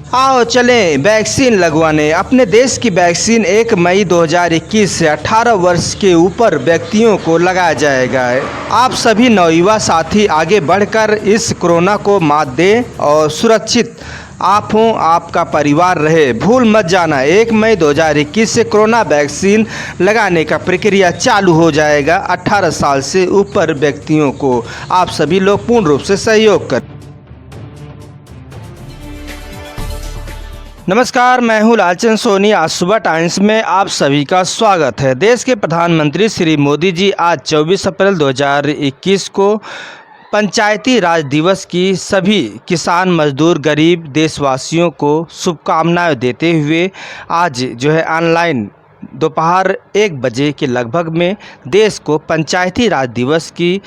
आओ चलें वैक्सीन लगवाने। अपने देश की वैक्सीन 1 मई 2021 से 18 वर्ष के ऊपर व्यक्तियों को लगाया जाएगा। आप सभी नवयुवा साथी आगे बढ़कर इस कोरोना को मात दें और सुरक्षित आप हों, आपका परिवार रहे। भूल मत जाना, 1 मई 2021 से कोरोना वैक्सीन लगाने का प्रक्रिया चालू हो जाएगा। 18 साल से ऊपर व्यक्तियों को आप सभी लोग पूर्ण रूप से सहयोग करें। नमस्कार, मैं हूं लालचंद सोनी। आज सुबह टाइम्स में आप सभी का स्वागत है। देश के प्रधानमंत्री श्री मोदी जी आज 24 अप्रैल 2021 को पंचायती राज दिवस की सभी किसान, मजदूर, गरीब देशवासियों को शुभकामनाएं देते हुए आज ऑनलाइन दोपहर 1 बजे के लगभग में देश को पंचायती राज दिवस की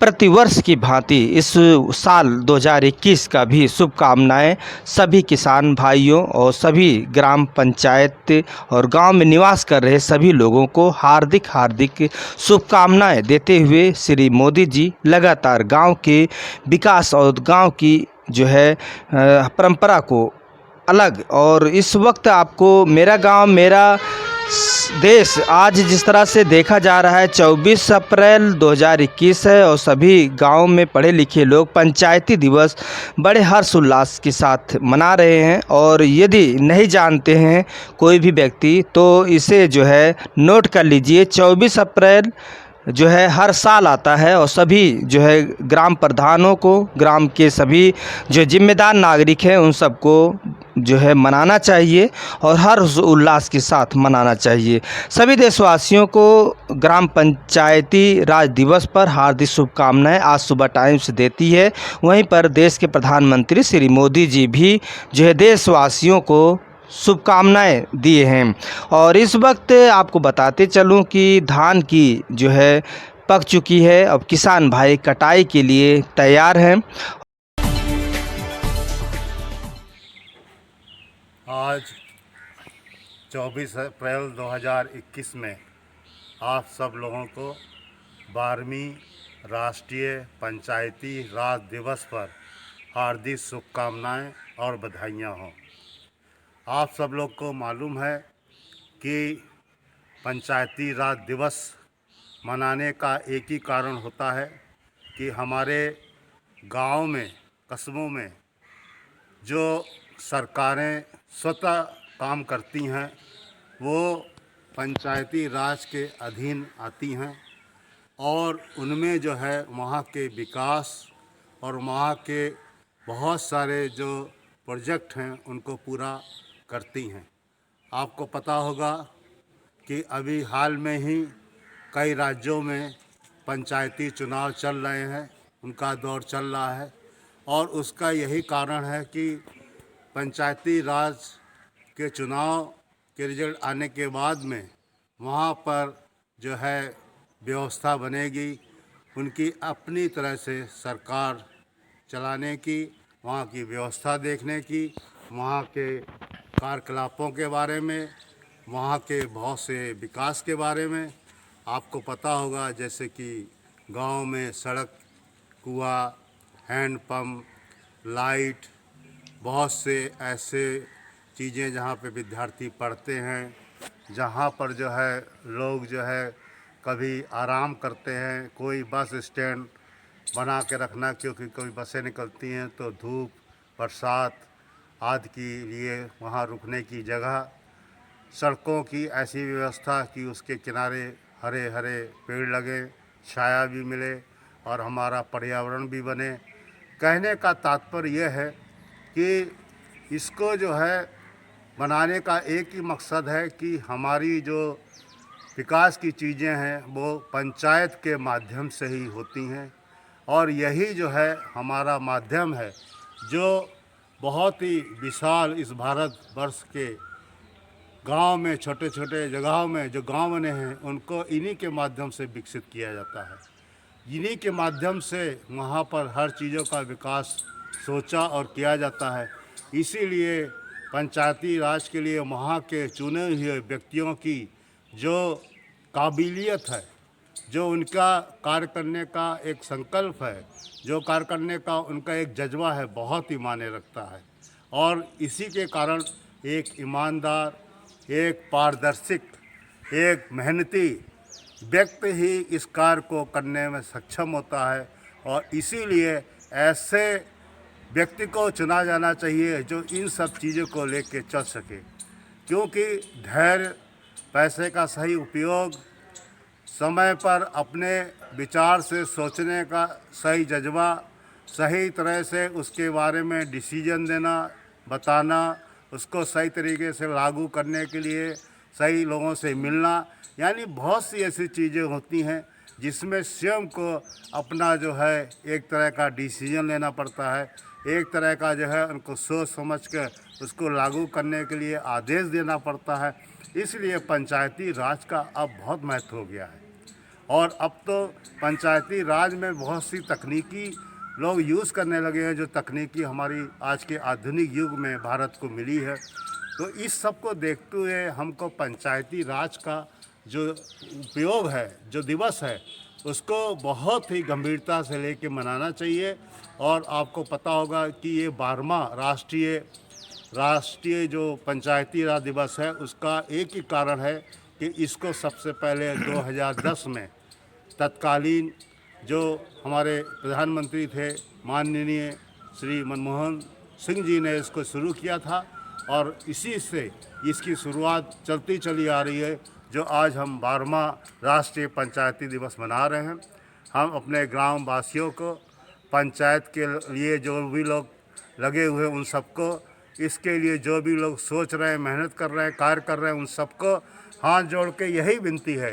प्रतिवर्ष की भांति इस साल 2021 का भी शुभकामनाएं सभी किसान भाइयों और सभी ग्राम पंचायत और गांव में निवास कर रहे सभी लोगों को हार्दिक हार्दिक शुभकामनाएं देते हुए श्री मोदी जी लगातार गांव के विकास और गांव की परंपरा को अलग। और इस वक्त आपको मेरा गांव मेरा देश आज जिस तरह से देखा जा रहा है, 24 अप्रैल 2021 है और सभी गांव में पढ़े लिखे लोग पंचायती दिवस बड़े हर्षोल्लास के साथ मना रहे हैं। और यदि नहीं जानते हैं कोई भी व्यक्ति तो इसे नोट कर लीजिए। 24 अप्रैल हर साल आता है और सभी ग्राम प्रधानों को, ग्राम के सभी जो जिम्मेदार नागरिक हैं उन सबको मनाना चाहिए और हर उल्लास के साथ मनाना चाहिए। सभी देशवासियों को ग्राम पंचायती राज दिवस पर हार्दिक शुभकामनाएं आज सुबह टाइम्स देती है। वहीं पर देश के प्रधानमंत्री श्री मोदी जी भी देशवासियों को शुभकामनाएं दिए हैं। और इस वक्त आपको बताते चलूं कि धान की पक चुकी है। अब किसान भाई कटाई के लिए तैयार हैं। आज 24 अप्रैल 2021 में आप सब लोगों को 12वीं राष्ट्रीय पंचायती राज दिवस पर हार्दिक शुभकामनाएं और बधाइयाँ हों। आप सब लोग को मालूम है कि पंचायती राज दिवस मनाने का एक ही कारण होता है कि हमारे गांव में, कस्बों में जो सरकारें स्वतः काम करती हैं वो पंचायती राज के अधीन आती हैं और उनमें वहाँ के विकास और वहाँ के बहुत सारे जो प्रोजेक्ट हैं उनको पूरा करती हैं। आपको पता होगा कि अभी हाल में ही कई राज्यों में पंचायती चुनाव चल रहे हैं, उनका दौर चल रहा है और उसका यही कारण है कि पंचायती राज के चुनाव के रिजल्ट आने के बाद में वहाँ पर व्यवस्था बनेगी, उनकी अपनी तरह से सरकार चलाने की, वहाँ की व्यवस्था देखने की, वहाँ के कार्यकलापों के बारे में, वहाँ के बहुत से विकास के बारे में। आपको पता होगा जैसे कि गांव में सड़क, कुआं, हैंडपम्प, लाइट, बहुत से ऐसे चीज़ें जहाँ पे विद्यार्थी पढ़ते हैं, जहाँ पर लोग कभी आराम करते हैं। कोई बस स्टैंड बना के रखना, क्योंकि कोई बसें निकलती हैं तो धूप, बरसात आदि के लिए वहाँ रुकने की जगह, सड़कों की ऐसी व्यवस्था कि उसके किनारे हरे हरे पेड़ लगे, छाया भी मिले और हमारा पर्यावरण भी बने। कहने का तात्पर्य यह है कि इसको बनाने का एक ही मकसद है कि हमारी जो विकास की चीज़ें हैं वो पंचायत के माध्यम से ही होती हैं और यही हमारा माध्यम है जो बहुत ही विशाल इस भारत वर्ष के गांव में, छोटे छोटे जगहों में जो गांव बने हैं उनको इन्हीं के माध्यम से विकसित किया जाता है। इन्हीं के माध्यम से वहाँ पर हर चीज़ों का विकास सोचा और किया जाता है। इसीलिए पंचायती राज के लिए वहाँ के चुने हुए व्यक्तियों की जो काबिलियत है, जो उनका कार्य करने का एक संकल्प है, जो कार्य करने का उनका एक जज्बा है, बहुत ही मायने रखता है। और इसी के कारण एक ईमानदार, एक पारदर्शिक, एक मेहनती व्यक्ति ही इस कार्य को करने में सक्षम होता है। और इसीलिए ऐसे व्यक्ति को चुना जाना चाहिए जो इन सब चीज़ों को लेके चल सके, क्योंकि धैर्य, पैसे का सही उपयोग, समय पर अपने विचार से सोचने का सही जज्बा, सही तरह से उसके बारे में डिसीजन देना, बताना, उसको सही तरीके से लागू करने के लिए सही लोगों से मिलना, यानी बहुत सी ऐसी चीज़ें होती हैं जिसमें स्वयं को अपना जो है एक तरह का डिसीजन लेना पड़ता है, एक तरह का जो है उनको सोच समझ कर उसको लागू करने के लिए आदेश देना पड़ता है। इसलिए पंचायती राज का अब बहुत महत्व हो गया है। और अब तो पंचायती राज में बहुत सी तकनीकी लोग यूज़ करने लगे हैं, जो तकनीकी हमारी आज के आधुनिक युग में भारत को मिली है। तो इस सब को देखते हुए हमको पंचायती राज का जो उपयोग है, जो दिवस है, उसको बहुत ही गंभीरता से लेके मनाना चाहिए। और आपको पता होगा कि ये 12वां राष्ट्रीय जो पंचायती राज दिवस है, उसका एक ही कारण है कि इसको सबसे पहले 2010 में तत्कालीन जो हमारे प्रधानमंत्री थे माननीय श्री मनमोहन सिंह जी ने इसको शुरू किया था। और इसी से इसकी शुरुआत चलती चली आ रही है, जो आज हम 12वां राष्ट्रीय पंचायती दिवस मना रहे हैं। हम अपने ग्राम वासियों को, पंचायत के लिए जो भी लोग लगे हुए उन सबको, इसके लिए जो भी लोग सोच रहे हैं, मेहनत कर रहे हैं, कार्य कर रहे हैं, उन सबको हाथ जोड़ के यही विनती है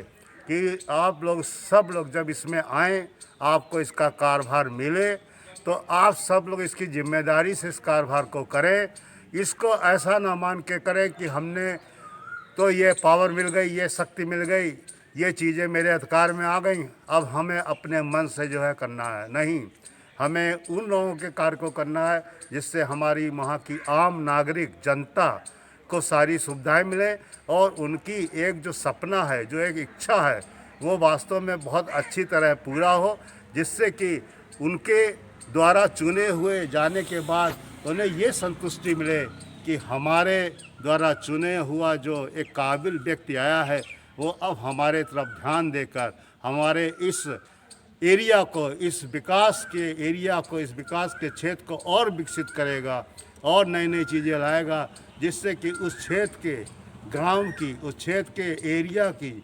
कि आप लोग सब लोग जब इसमें आएँ, आपको इसका कार्यभार मिले, तो आप सब लोग इसकी जिम्मेदारी से इस कार्यभार को करें। इसको ऐसा ना मान के करें कि हमने तो ये पावर मिल गई, ये शक्ति मिल गई, ये चीज़ें मेरे अधिकार में आ गई, अब हमें अपने मन से जो है करना है। नहीं, हमें उन लोगों के कार्य को करना है जिससे हमारी वहाँ की आम नागरिक जनता को सारी सुविधाएं मिले और उनकी एक जो सपना है, जो एक इच्छा है, वो वास्तव में बहुत अच्छी तरह पूरा हो, जिससे कि उनके द्वारा चुने हुए जाने के बाद उन्हें ये संतुष्टि मिले कि हमारे द्वारा चुने हुआ जो एक काबिल व्यक्ति आया है, वो अब हमारे तरफ ध्यान देकर हमारे इस एरिया को, इस विकास के एरिया को, इस विकास के क्षेत्र को और विकसित करेगा और नई नई चीज़ें लाएगा, जिससे कि उस क्षेत्र के गांव की, उस क्षेत्र के एरिया की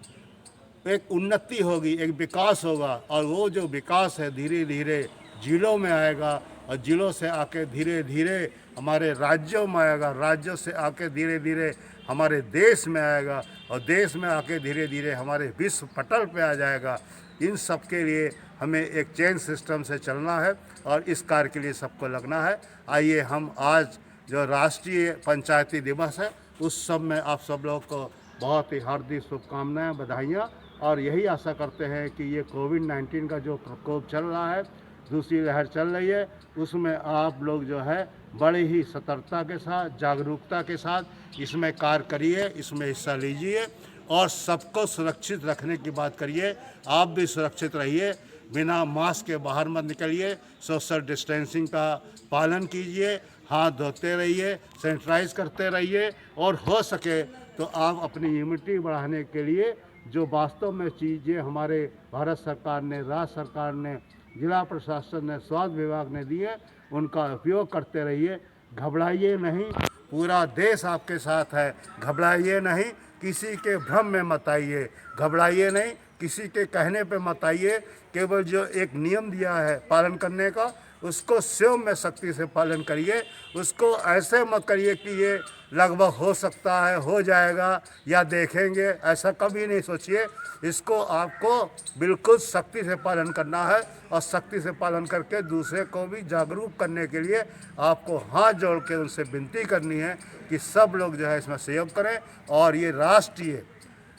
एक उन्नति होगी, एक विकास होगा। और वो जो विकास है धीरे धीरे जिलों में आएगा और जिलों से आके धीरे धीरे हमारे राज्यों में आएगा, राज्यों से आके धीरे धीरे हमारे देश में आएगा और देश में आके धीरे धीरे हमारे विश्व पटल पे आ जाएगा। इन सब के लिए हमें एक चेन सिस्टम से चलना है और इस कार्य के लिए सबको लगना है। आइए हम आज जो राष्ट्रीय पंचायती दिवस है, उस सब में आप सब लोगों को बहुत ही हार्दिक शुभकामनाएं, बधाइयाँ। और यही आशा करते हैं कि ये कोविड-19 का जो प्रकोप चल रहा है, दूसरी लहर चल रही है, उसमें आप लोग जो है बड़े ही सतर्कता के साथ, जागरूकता के साथ इसमें कार्य करिए, इसमें हिस्सा लीजिए और सबको सुरक्षित रखने की बात करिए। आप भी सुरक्षित रहिए, बिना मास्क के बाहर मत निकलिए, सोशल डिस्टेंसिंग का पालन कीजिए, हाथ धोते रहिए, सैनिटाइज करते रहिए और हो सके तो आप अपनी इम्यूनिटी बढ़ाने के लिए जो वास्तव में चीज़ें हमारे भारत सरकार ने, राज्य सरकार ने, जिला प्रशासन ने, स्वास्थ्य विभाग ने दिए, उनका उपयोग करते रहिए। घबराइए नहीं, पूरा देश आपके साथ है। घबराइए नहीं, किसी के भ्रम में मत आइए, घबराइए नहीं, किसी के कहने पे मत आइए। केवल जो एक नियम दिया है पालन करने का, उसको स्वयं में सख्ती से पालन करिए। उसको ऐसे मत करिए कि ये लगभग हो सकता है, हो जाएगा या देखेंगे, ऐसा कभी नहीं सोचिए। इसको आपको बिल्कुल सख्ती से पालन करना है और सख्ती से पालन करके दूसरे को भी जागरूक करने के लिए आपको हाथ जोड़ के उनसे विनती करनी है कि सब लोग जो है इसमें सहयोग करें और ये राष्ट्रीय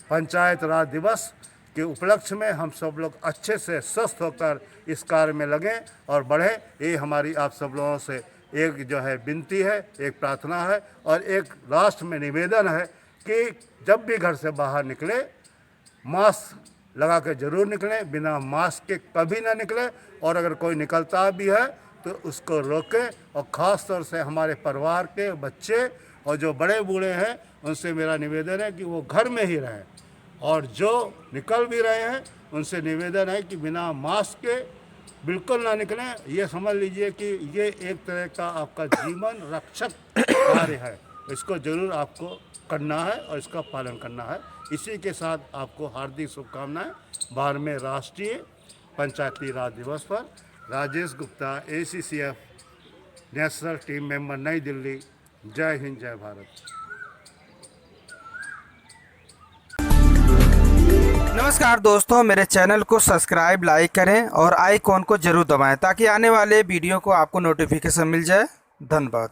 पंचायत राज दिवस के उपलक्ष्य में हम सब लोग अच्छे से स्वस्थ होकर इस कार्य में लगें और बढ़ें। ये हमारी आप सब लोगों से एक जो है विनती है, एक प्रार्थना है और एक राष्ट्र में निवेदन है कि जब भी घर से बाहर निकले मास्क लगा के ज़रूर निकलें, बिना मास्क के कभी ना निकलें। और अगर कोई निकलता भी है तो उसको रोकें। और ख़ास तौर से हमारे परिवार के बच्चे और जो बड़े बूढ़े हैं उनसे मेरा निवेदन है कि वो घर में ही रहें, और जो निकल भी रहे हैं उनसे निवेदन है कि बिना मास्क के बिल्कुल ना निकलें। ये समझ लीजिए कि ये एक तरह का आपका जीवन रक्षक कार्य है, इसको ज़रूर आपको करना है और इसका पालन करना है। इसी के साथ आपको हार्दिक शुभकामनाएं। बारहवें राष्ट्रीय पंचायती राज दिवस पर Rajesh Gupta, ACCF national team member, नई दिल्ली। जय हिंद, जय भारत। नमस्कार दोस्तों, मेरे चैनल को सब्सक्राइब, लाइक करें और आइकॉन को जरूर दबाएं ताकि आने वाले वीडियो को आपको नोटिफिकेशन मिल जाए। धन्यवाद।